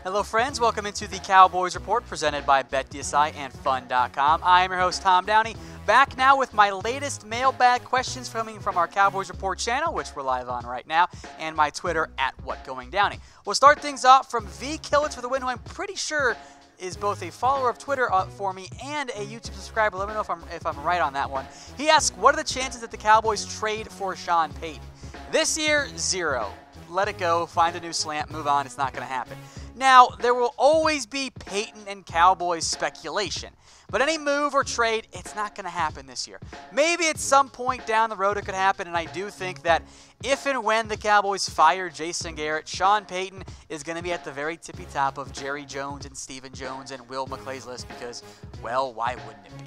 Hello friends, welcome into the Cowboys Report presented by BetDSI and Fun.com. I am your host Tom Downey, back now with my latest mailbag questions coming from our Cowboys Report channel, which we're live on right now, and my Twitter at WhatGoingDowney. We'll start things off from V Killage for the win, who I'm pretty sure is both a follower of Twitter for me and a YouTube subscriber. Let me know if I'm right on that one. He asks, what are the chances that the Cowboys trade for Sean Payton? This year, 0. Let it go, find a new slant, move on, it's not going to happen. Now, there will always be Payton and Cowboys speculation, but any move or trade, it's not going to happen this year. Maybe at some point down the road it could happen, and I do think that if and when the Cowboys fire Jason Garrett, Sean Payton is going to be at the very tippy top of Jerry Jones and Stephen Jones and Will McClay's list because, well, why wouldn't it be?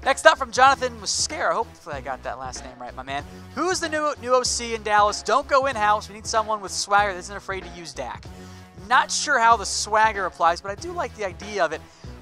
Next up from Jonathan Mascara. Hopefully I got that last name right, my man. Who's the new OC in Dallas? Don't go in-house. We need someone with swagger that isn't afraid to use Dak. Not sure how the swagger applies, but I do like the idea of it.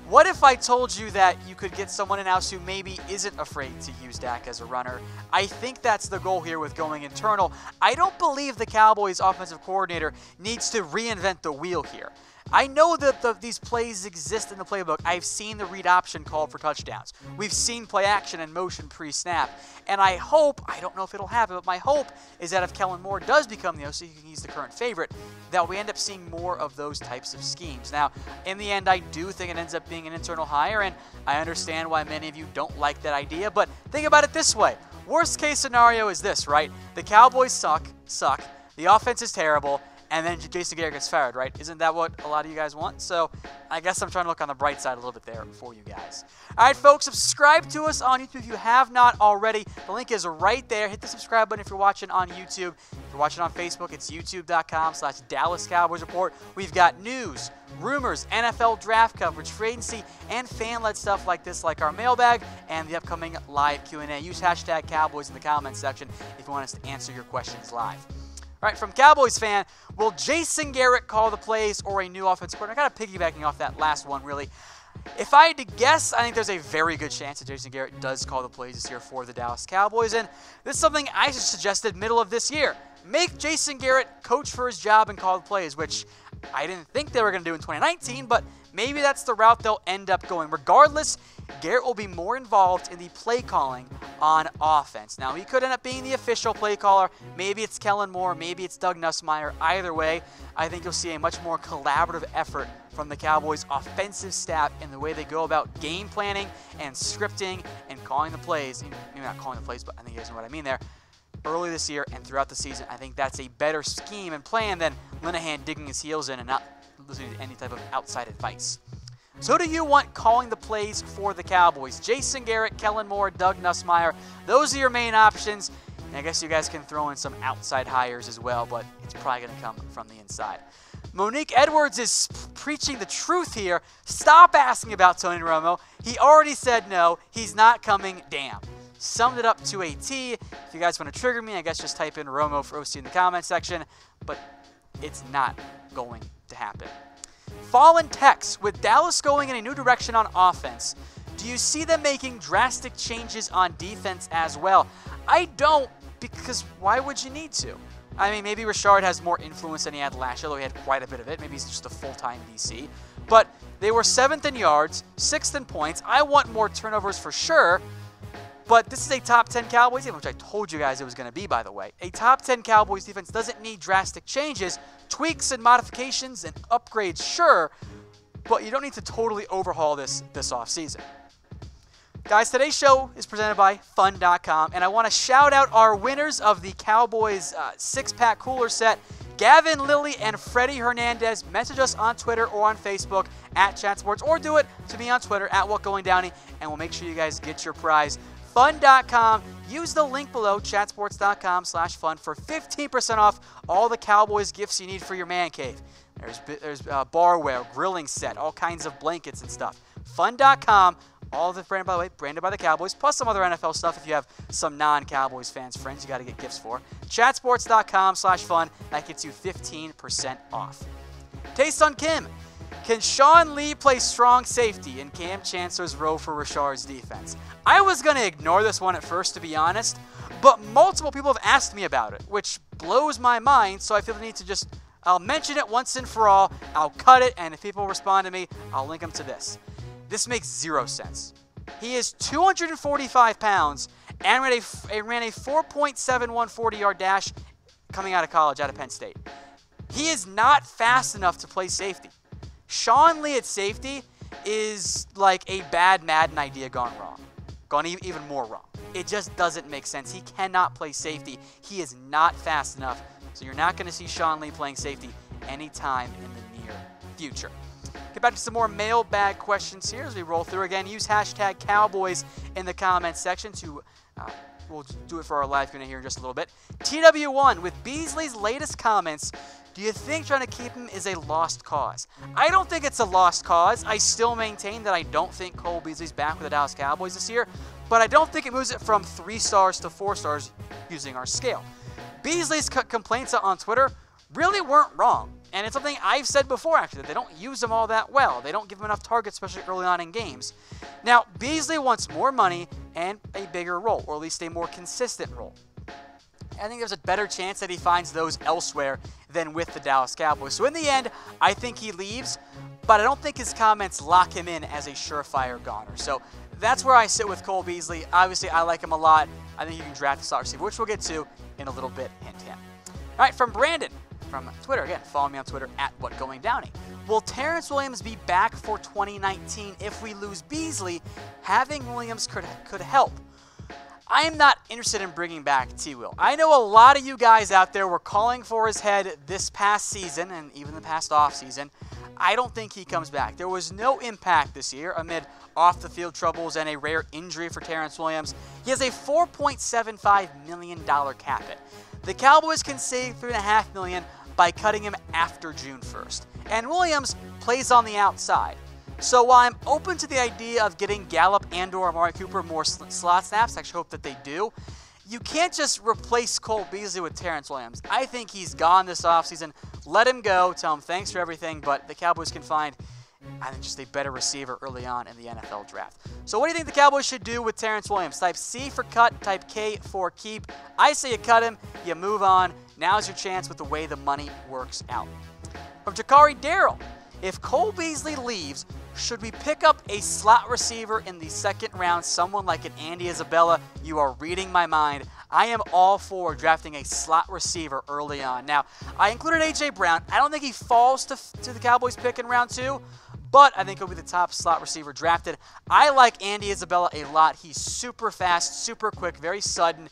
What if I told you that you could get someone in-house who maybe isn't afraid to use Dak as a runner? I think that's the goal here with going internal. I don't believe the Cowboys offensive coordinator needs to reinvent the wheel here. I know that these plays exist in the playbook. I've seen the read option called for touchdowns. We've seen play action and motion pre-snap. And I hope, I don't know if it'll happen, but my hope is that if Kellen Moore does become the OC, he's the current favorite, that we end up seeing more of those types of schemes. Now, in the end, I do think it ends up being an internal hire, and I understand why many of you don't like that idea, but think about it this way. Worst case scenario is this, right? The Cowboys suck, the offense is terrible, and then Jason Garrett gets fired, right? Isn't that what a lot of you guys want? So I guess I'm trying to look on the bright side a little bit there for you guys. All right, folks, subscribe to us on YouTube if you have not already. The link is right there. Hit the subscribe button if you're watching on YouTube. If you're watching on Facebook, it's youtube.com/Dallas Cowboys Report. We've got news, rumors, NFL draft coverage, free agency, and fan-led stuff like this, like our mailbag and the upcoming live Q&A. Use hashtag Cowboys in the comments section if you want us to answer your questions live. All right, from Cowboys fan, will Jason Garrett call the plays or a new offensive coordinator? I got to piggybacking off that last one, really. If I had to guess, I think there's a very good chance that Jason Garrett does call the plays this year for the Dallas Cowboys, and this is something I suggested middle of this year. Make Jason Garrett coach for his job and call the plays, which I didn't think they were going to do in 2019, but maybe that's the route they'll end up going. Regardless, Garrett will be more involved in the play calling on offense. Now, he could end up being the official play caller. Maybe it's Kellen Moore. Maybe it's Doug Nussmeier. Either way, I think you'll see a much more collaborative effort from the Cowboys' offensive staff in the way they go about game planning and scripting and calling the plays. Maybe not calling the plays, but I think you guys know what I mean there. Early this year and throughout the season, I think that's a better scheme and plan than Linehan digging his heels in and not listening to any type of outside advice. So who do you want calling the plays for the Cowboys? Jason Garrett, Kellen Moore, Doug Nussmeier. Those are your main options. And I guess you guys can throw in some outside hires as well, but it's probably going to come from the inside. Monique Edwards is preaching the truth here. Stop asking about Tony Romo. He already said no. He's not coming. Damn. Summed it up to a T. If you guys want to trigger me, I guess just type in Romo for OC in the comment section. But it's not going to happen. Fallen Tex, with Dallas going in a new direction on offense, do you see them making drastic changes on defense as well? I don't, because why would you need to? I mean, maybe Richard has more influence than he had last year, although he had quite a bit of it. Maybe he's just a full-time DC. But they were 7th in yards, 6th in points. I want more turnovers for sure. But this is a top 10 Cowboys defense, which I told you guys it was going to be, by the way. A top 10 Cowboys defense doesn't need drastic changes. Tweaks and modifications and upgrades, sure, but you don't need to totally overhaul this offseason. Guys, today's show is presented by Fun.com, and I want to shout out our winners of the Cowboys 6-pack cooler set. Gavin Lilly and Freddie Hernandez. Message us on Twitter or on Facebook at ChatSports, or do it to me on Twitter at WhatGoingDowney, and we'll make sure you guys get your prize. Fun.com. Use the link below, chatsports.com/fun, for 15% off all the Cowboys gifts you need for your man cave. There's barware, grilling set, all kinds of blankets and stuff. Fun.com. All of it branded, by the way, branded by the Cowboys, plus some other NFL stuff if you have some non-Cowboys fans, friends you got to get gifts for. Chatsports.com/fun. That gets you 15% off. Taste on Kim. Can Sean Lee play strong safety in Cam Chancellor's role for Richard's defense? I was going to ignore this one at first, to be honest, but multiple people have asked me about it, which blows my mind, so I feel the need to just I'll mention it once and for all. I'll cut it, and if people respond to me, I'll link them to this. This makes zero sense. He is 245 pounds and ran a 4.71 40-yard dash coming out of college, out of Penn State. He is not fast enough to play safety. Sean Lee at safety is like a bad Madden idea gone wrong. Gone even more wrong. It just doesn't make sense. He cannot play safety. He is not fast enough. So you're not going to see Sean Lee playing safety anytime in the near future. Get back to some more mailbag questions here as we roll through. Again, use hashtag Cowboys in the comments section to, we'll do it for our live Q&A here in just a little bit. TW1, with Beasley's latest comments, do you think trying to keep him is a lost cause? I don't think it's a lost cause. I still maintain that I don't think Cole Beasley's back with the Dallas Cowboys this year, but I don't think it moves it from 3 stars to 4 stars using our scale. Beasley's complaints on Twitter really weren't wrong. And it's something I've said before, actually, that they don't use him all that well. They don't give him enough targets, especially early on in games. Now, Beasley wants more money and a bigger role, or at least a more consistent role. I think there's a better chance that he finds those elsewhere than with the Dallas Cowboys. So in the end, I think he leaves, but I don't think his comments lock him in as a surefire goner. So that's where I sit with Cole Beasley. Obviously, I like him a lot. I think you can draft a slot receiver, which we'll get to in a little bit. Hint, hint. All right, from Brandon. From Twitter, again, follow me on Twitter at WhatGoingDowney. Will Terrance Williams be back for 2019 if we lose Beasley? Having Williams could help. I am not interested in bringing back T-Will. I know a lot of you guys out there were calling for his head this past season and even the past offseason. I don't think he comes back. There was no impact this year amid off-the-field troubles and a rare injury for Terrance Williams. He has a $4.75 million cap hit. The Cowboys can save $3.5 million by cutting him after June 1st. And Williams plays on the outside. So while I'm open to the idea of getting Gallup and/or Amari Cooper more slot snaps, I actually hope that they do, you can't just replace Cole Beasley with Terrance Williams. I think he's gone this offseason. Let him go. Tell him thanks for everything, but the Cowboys can find, I think, just a better receiver early on in the NFL draft. So what do you think the Cowboys should do with Terrance Williams? Type C for cut, type K for keep. I say you cut him, you move on. Now's your chance with the way the money works out. From Jakari Darrell, if Cole Beasley leaves, should we pick up a slot receiver in the second round, someone like an Andy Isabella? You are reading my mind. I am all for drafting a slot receiver early on. Now, I included A.J. Brown. I don't think he falls to the Cowboys pick in round 2, but I think he'll be the top slot receiver drafted. I like Andy Isabella a lot. He's super fast, super quick, very sudden.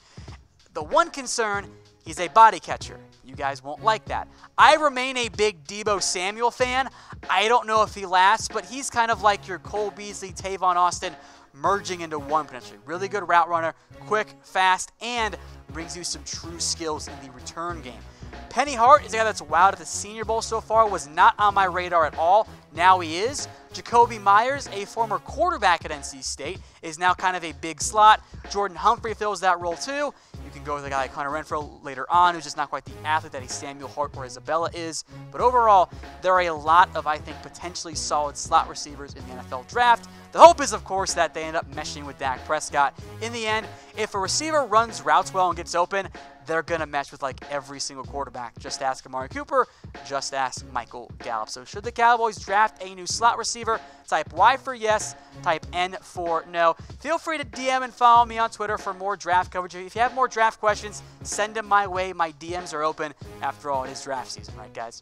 The one concern, he's a body catcher. You guys won't like that. I remain a big Deebo Samuel fan. I don't know if he lasts, but he's kind of like your Cole Beasley, Tavon Austin merging into one potentially. Really good route runner, quick, fast, and brings you some true skills in the return game. Penny Hart is a guy that's wowed at the Senior Bowl so far, was not on my radar at all. Now he is. Jacoby Myers, a former quarterback at NC State, is now kind of a big slot. Jordan Humphrey fills that role too. You can go with a guy like Hunter Renfrow later on, who's just not quite the athlete that a Samuel Hart or Isabella is. But overall, there are a lot of, I think, potentially solid slot receivers in the NFL draft. The hope is, of course, that they end up meshing with Dak Prescott. In the end, if a receiver runs routes well and gets open, they're going to mesh with like every single quarterback. Just ask Amari Cooper, just ask Michael Gallup. So should the Cowboys draft a new slot receiver? Type Y for yes, type N for no. Feel free to DM and follow me on Twitter for more draft coverage. If you have more draft questions, send them my way. My DMs are open. After all, it is draft season, right, guys?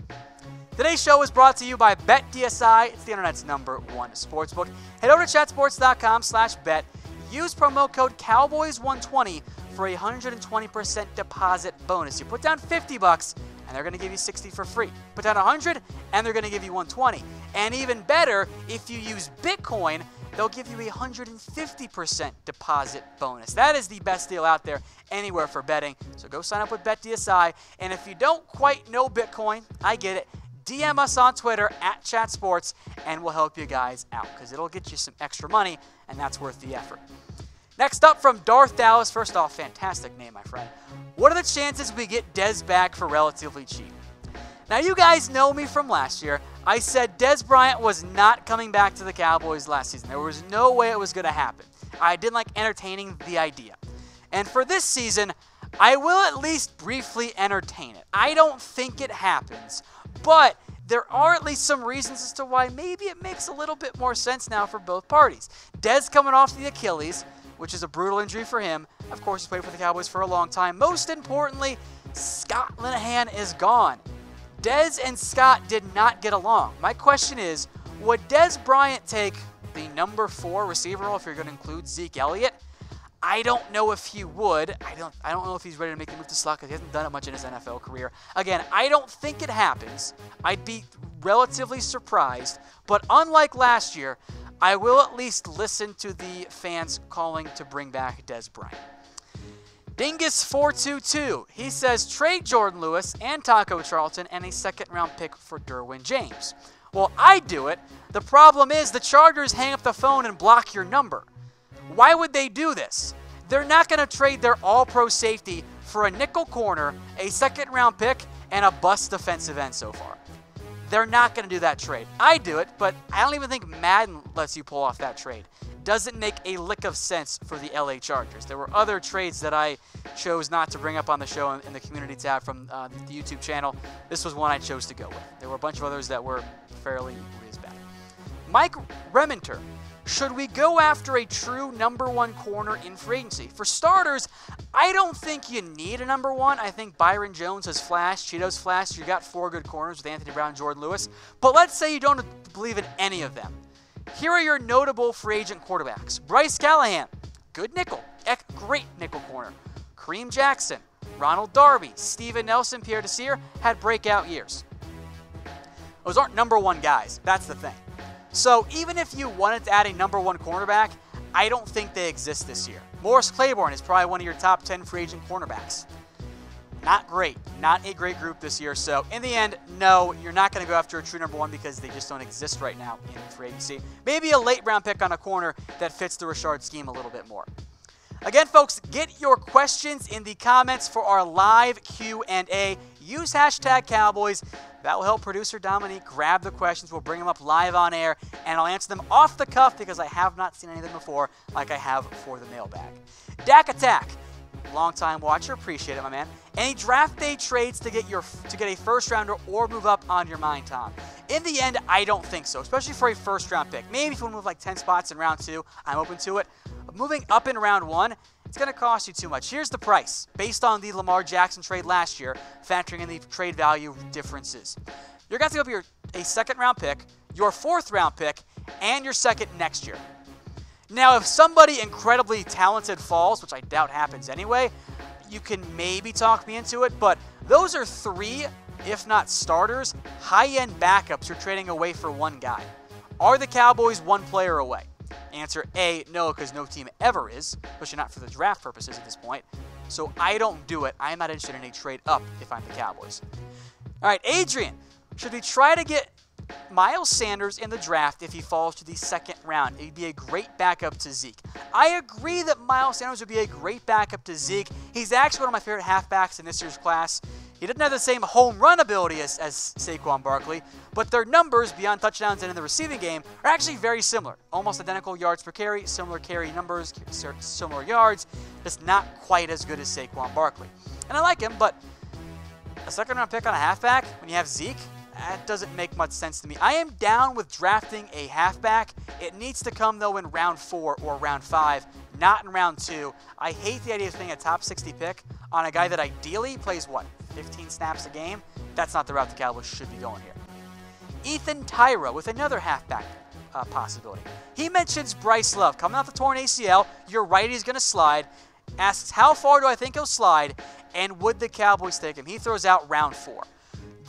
Today's show is brought to you by BetDSI. It's the internet's #1 sportsbook. Head over to chatsports.com/bet. Use promo code Cowboys120 for a 120% deposit bonus. You put down $50 and they're going to give you $60 for free. Put down $100 and they're going to give you $120. And even better, if you use Bitcoin, they'll give you a 150% deposit bonus. That is the best deal out there anywhere for betting. So go sign up with BetDSI. And if you don't quite know Bitcoin, I get it. DM us on Twitter at ChatSports and we'll help you guys out because it'll get you some extra money and that's worth the effort. Next up from Darth Dallas. First off, fantastic name, my friend. What are the chances we get Dez back for relatively cheap? Now, you guys know me from last year. I said Dez Bryant was not coming back to the Cowboys last season. There was no way it was going to happen. I didn't like entertaining the idea. And for this season, I will at least briefly entertain it. I don't think it happens, But there are at least some reasons as to why maybe it makes a little bit more sense now for both parties. Dez coming off the Achilles, which is a brutal injury for him. Of course, he's played for the Cowboys for a long time. Most importantly, Scott Linehan is gone. Dez and Scott did not get along. My question is, would Dez Bryant take the number 4 receiver role if you're going to include Zeke Elliott? I don't know if he would. I don't know if he's ready to make the move to slot because he hasn't done it much in his NFL career. Again, I don't think it happens. I'd be relatively surprised. But unlike last year, I will at least listen to the fans calling to bring back Dez Bryant. Dingus422, he says, trade Jordan Lewis and Taco Charlton and a second-round pick for Derwin James. Well, I'd do it. The problem is the Chargers hang up the phone and block your number. Why would they do this? They're not going to trade their all-pro safety for a nickel corner, a second-round pick, and a bust defensive end so far. They're not going to do that trade. I'd do it, but I don't even think Madden lets you pull off that trade. Doesn't make a lick of sense for the LA Chargers. There were other trades that I chose not to bring up on the show in the community tab from the YouTube channel. This was one I chose to go with. There were a bunch of others that were fairly as bad. Mike Rementer, should we go after a true number 1 corner in free agency? For starters, I don't think you need a number 1. I think Byron Jones has flashed. Cheeto's flashed. You got 4 good corners with Anthony Brown and Jordan Lewis. But let's say you don't believe in any of them. Here are your notable free agent quarterbacks. Bryce Callahan, good nickel, great nickel corner. Kareem Jackson, Ronald Darby, Steven Nelson, Pierre Desir had breakout years. Those aren't number 1 guys. That's the thing. So even if you wanted to add a number 1 cornerback, I don't think they exist this year. Morris Claiborne is probably one of your top 10 free agent cornerbacks. Not great. Not a great group this year. So in the end, no, you're not going to go after a true number 1 because they just don't exist right now in free agency. Maybe a late round pick on a corner that fits the Richard scheme a little bit more. Again, folks, get your questions in the comments for our live Q&A. Use hashtag Cowboys. That will help producer Dominique grab the questions. We'll bring them up live on air, and I'll answer them off the cuff because I have not seen any of them before like I have for the mailbag. Dak Attack. Long-time watcher, appreciate it, my man. Any draft day trades to get a first-rounder or move up on your mind, Tom? In the end, I don't think so, especially for a first-round pick. Maybe if we move like 10 spots in round 2, I'm open to it. But moving up in round 1, it's going to cost you too much. Here's the price, based on the Lamar Jackson trade last year, factoring in the trade value differences. You're going to have to give up a second-round pick, your 4th-round pick, and your second next year. Now, if somebody incredibly talented falls, which I doubt happens anyway, you can maybe talk me into it, but those are 3, if not starters, high-end backups you're trading away for 1 guy. Are the Cowboys 1 player away? Answer A, no, because no team ever is, especially not for the draft purposes at this point. So I don't do it. I'm not interested in a trade up if I'm the Cowboys. All right, Adrian, should we try to get Miles Sanders in the draft if he falls to the 2nd round? He'd be a great backup to Zeke. I agree that Miles Sanders would be a great backup to Zeke. He's actually one of my favorite halfbacks in this year's class. He doesn't have the same home run ability as Saquon Barkley, but their numbers beyond touchdowns and in the receiving game are actually very similar. Almost identical yards per carry, similar carry numbers, similar yards, just not quite as good as Saquon Barkley. And I like him, but a 2nd-round pick on a halfback when you have Zeke, that doesn't make much sense to me. I am down with drafting a halfback. It needs to come, though, in round 4 or round 5, not in round 2. I hate the idea of playing a top 60 pick on a guy that ideally plays, 15 snaps a game? That's not the route the Cowboys should be going here. Ethan Tyra with another halfback possibility. He mentions Bryce Love coming off the torn ACL. You're right, he's going to slide. Asks, how far do I think he'll slide? And would the Cowboys take him? He throws out round 4.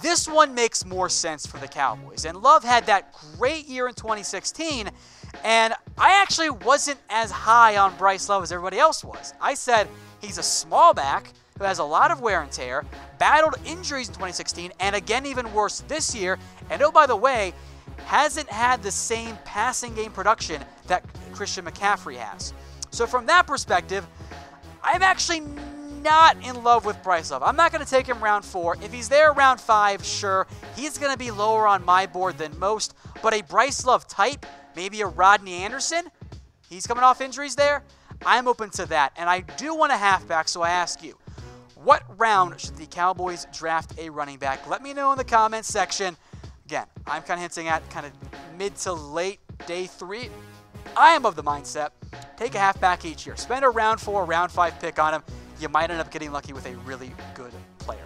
This one makes more sense for the Cowboys. And Love had that great year in 2016, and I actually wasn't as high on Bryce Love as everybody else was. I said he's a small back who has a lot of wear and tear, battled injuries in 2016, and again even worse this year, and oh, by the way, hasn't had the same passing game production that Christian McCaffrey has. So from that perspective, I'm actually not in love with Bryce Love. I'm not going to take him round 4. If he's there round 5, sure, he's going to be lower on my board than most, but a Bryce Love type, maybe a Rodney Anderson, he's coming off injuries there, I'm open to that. And I do want a halfback, so I ask you, What round should the Cowboys draft a running back? Let me know in the comments section. Again, I'm kind of hinting at kind of mid to late day 3. I am of the mindset, take a halfback each year. Spend a round 4, round 5 pick on him. You might end up getting lucky with a really good player.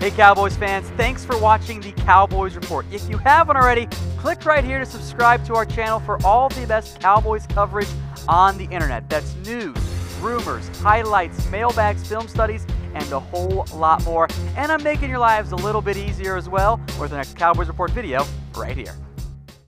Hey Cowboys fans, thanks for watching the Cowboys Report. If you haven't already, click right here to subscribe to our channel for all the best Cowboys coverage on the internet. That's news, rumors, highlights, mailbags, film studies, and a whole lot more. And I'm making your lives a little bit easier as well with the next Cowboys Report video right here.